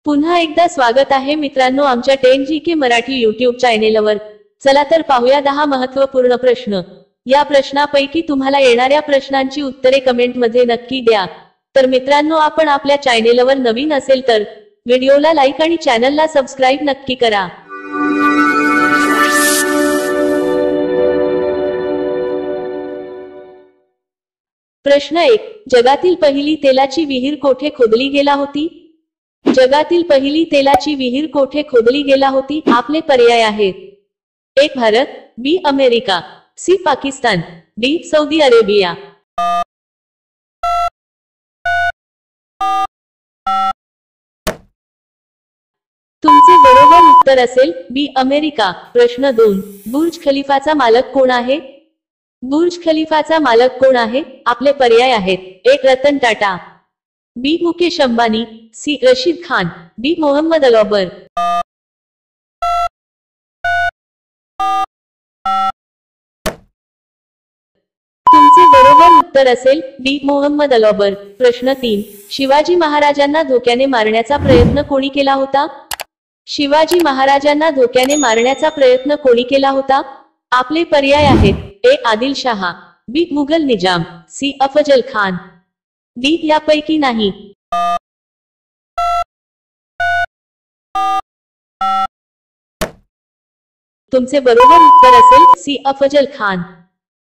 पुन्हा एकदा स्वागत आहे मित्रांनो आमच्या 10GK मराठी YouTube चॅनेलवर। चला तर पाहूया 10 महत्त्वपूर्ण प्रश्न। या प्रश्नापैकी तुम्हाला येणाऱ्या प्रश्नांची उत्तरे कमेंट मध्ये नक्की द्या। तर मित्रांनो आपण आपल्या चॅनेलवर नवीन असेल तर व्हिडिओला लाईक आणि चॅनलला सबस्क्राइब नक्की करा। प्रश्न 1, जगातील पहिली तेलाची विहीर कोठे खोदली गेला होती? जगातील पहिली तेलाची विहीर कोठे खोदली गेला होती? आपले पर्याय आहेत: A Bharat, B America, C Pakistan, D Saudi Arabia. तुमचे बरोबर उत्तर असेल बी अमेरिका। प्रश्न 2, बुर्ज खलिफाचा मालक कोण आहे? बुर्ज खलिफाचा मालक कोण आहे? आपले पर्याय आहेत: ए रतन टाटा, बी मुकेश अंबानी, सी रशीद खान, डी मोहम्मद अलाबर। तुमचे बरोबर उत्तर असेल डी मोहम्मद अलाबर। प्रश्न 3, शिवाजी महाराजांना धोक्याने मारण्याचा प्रयत्न कोणी केला होता? शिवाजी महाराजांना धोक्याने मारण्याचा प्रयत्न कोणी केला होता? आपले पर्याय आहेत: ए आदिल शाह, बी मुघल निजाम, सी अफजल खान, डी यापैकी नाही। तुमचे बरोबर उत्तर असेल सी अफजल खान।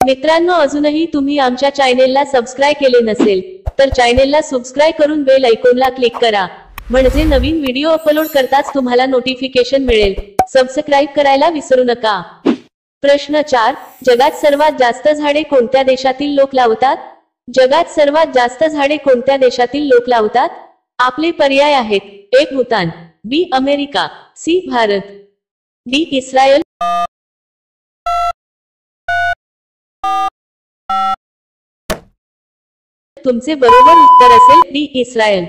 मित्रांनो अजूनही तुम्ही आमच्या चॅनेलला सबस्क्राइब केले नसेल तर चॅनेलला सबस्क्राइब करून बेल आयकॉनला क्लिक करा, म्हणजे नवीन व्हिडिओ अपलोड करताच तुम्हाला नोटिफिकेशन मिळेल। सबस्क्राइब करायला विसरू नका। प्रश्न 4, जगात सर्वात जास्त झाडे कोणत्या देशातील लोक लावतात? जगात सर्वात जास्त झाडे कोणत्या देशातील लोक लावतात? आपले पर्याय आहेत: A Bhutan, B America, C Bharat, D Israel. तुमचे बरोबर उत्तर असेल डी इस्रायल।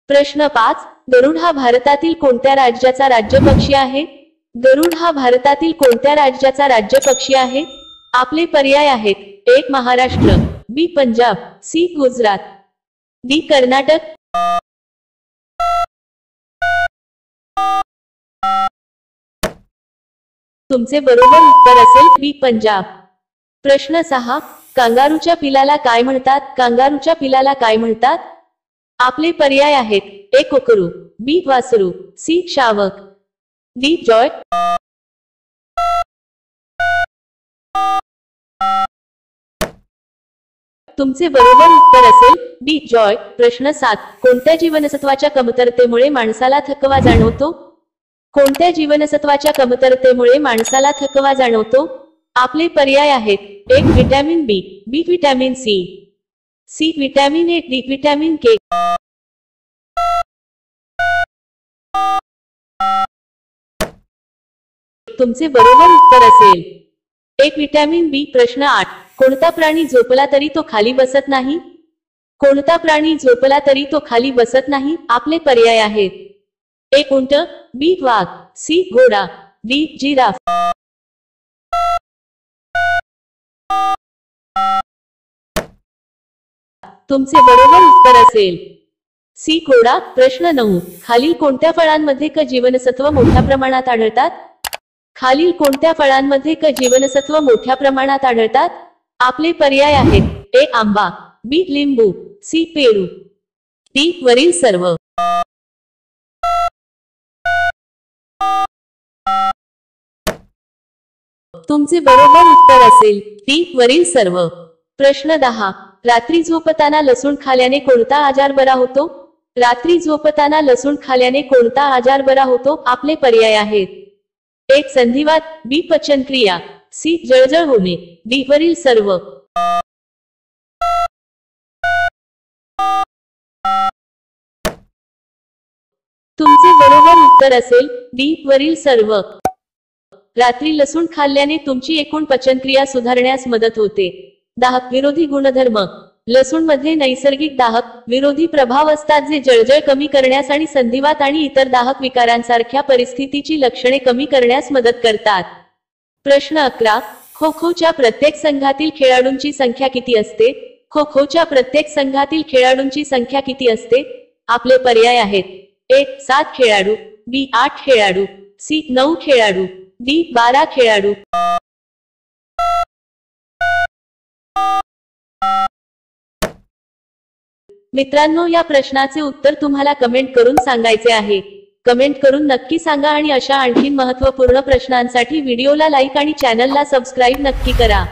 प्रश्न 5, गरुड हा भारतातील कोणत्या राज्याचा राज्य पक्षी आहे? गरुड हा भारतातील कोणत्या राज्याचा राज्य पक्षी आहे? आपले पर्याय आहेत: ए महाराष्ट्र, बी पंजाब, सी गुजरात, डी कर्नाटक। तुमचे बरोबर उत्तर असेल बी पंजाब। प्रश्न 6, कांगारूच्या पिलाला काय म्हणतात? कांगारूच्या पिलाला काय म्हणतात? आपले पर्याय आहेत: ए कोकरू, बी वासरू, सी शावक, डी जॉय। तुमचे बरोबर उत्तर असेल डी जॉय। प्रश्न 7, कोणत्या जीवनसत्वाच्या कमतरतेमुळे माणसाला थकवा जाणवतो? कोणत्या जीवनसत्वाच्या कमतरतेमुळे माणसाला थकवा जाणवतो? आपले पर्याय आहेत: A vitamin B, B vitamin C, C vitamin A, D vitamin K. तुमचे बरोबर उत्तर असेल एक व्हिटॅमिन बी। प्रश्न 8, कोणता प्राणी झोपला तरी तो खाली बसत नाही? कोणता प्राणी झोपला तरी तो खाली बसत नाही? आपले पर्याय आहेत: ए उंट, बी वाघ, सी घोडा, डी जिराफ। तुमचे बरोबर उत्तर असेल सी घोडा। प्रश्न 9, खालील कोणत्या फळांमध्ये क जीवनसत्व मोठ्या प्रमाणात आढळतात? खालील कोणत्या फळांमध्ये क जीवनसत्व मोठ्या प्रमाणात आढळतात? आपले पर्याय आहेत: ए आंबा, बी लिंबू, सी पेरू, डी वरील सर्व। तुमचे बरोबर उत्तर असेल डी वरील सर्व। प्रश्न 10, रात्री झोपताना लसूण खाल्याने कोणता आजार बरा होतो? रात्री झोपताना लसूण खाल्याने कोणता आजार बरा होतो? आपले पर्याय आहेत: एक संधिवात, बी पचनक्रिया, सी जळजळ होणे, डी वरील सर्व। तुमचे बरोबर उत्तर असेल डी वरील सर्व। रात्री लसूण खाल्ल्याने तुमची एकूण पचनक्रिया सुधारण्यास मदत होते। दाहक विरोधी गुणधर्म, लसूण मध्ये नैसर्गिक दाहक विरोधी प्रभाव असतात जे जळजळ कमी करण्यास आणि संधिवात आणि इतर दाहक विकारांसारख्या परिस्थितीची लक्षणे कमी करण्यास मदत करतात। प्रश्न 11, खो खोच्या प्रत्येक संघातील खेळाडूंची संख्या किती असते? खो खोच्या प्रत्येक संघातील खेळाडूंची संख्या किती असते? आपले पर्याय आहेत: ए 7 खेळाडू, बी 8 खेळाडू, सी 9 खेळाडू, डी 12 खेळाडू। मित्रांनो, या प्रश्नाचे उत्तर तुम्हाला कमेंट करून सांगायचे आहे। कमेंट करून नक्की सांगा आणि अशा आणखी महत्त्वपूर्ण प्रश्नांसाठी व्हिडिओला लाईक आणि चॅनलला सबस्क्राईब नक्की करा।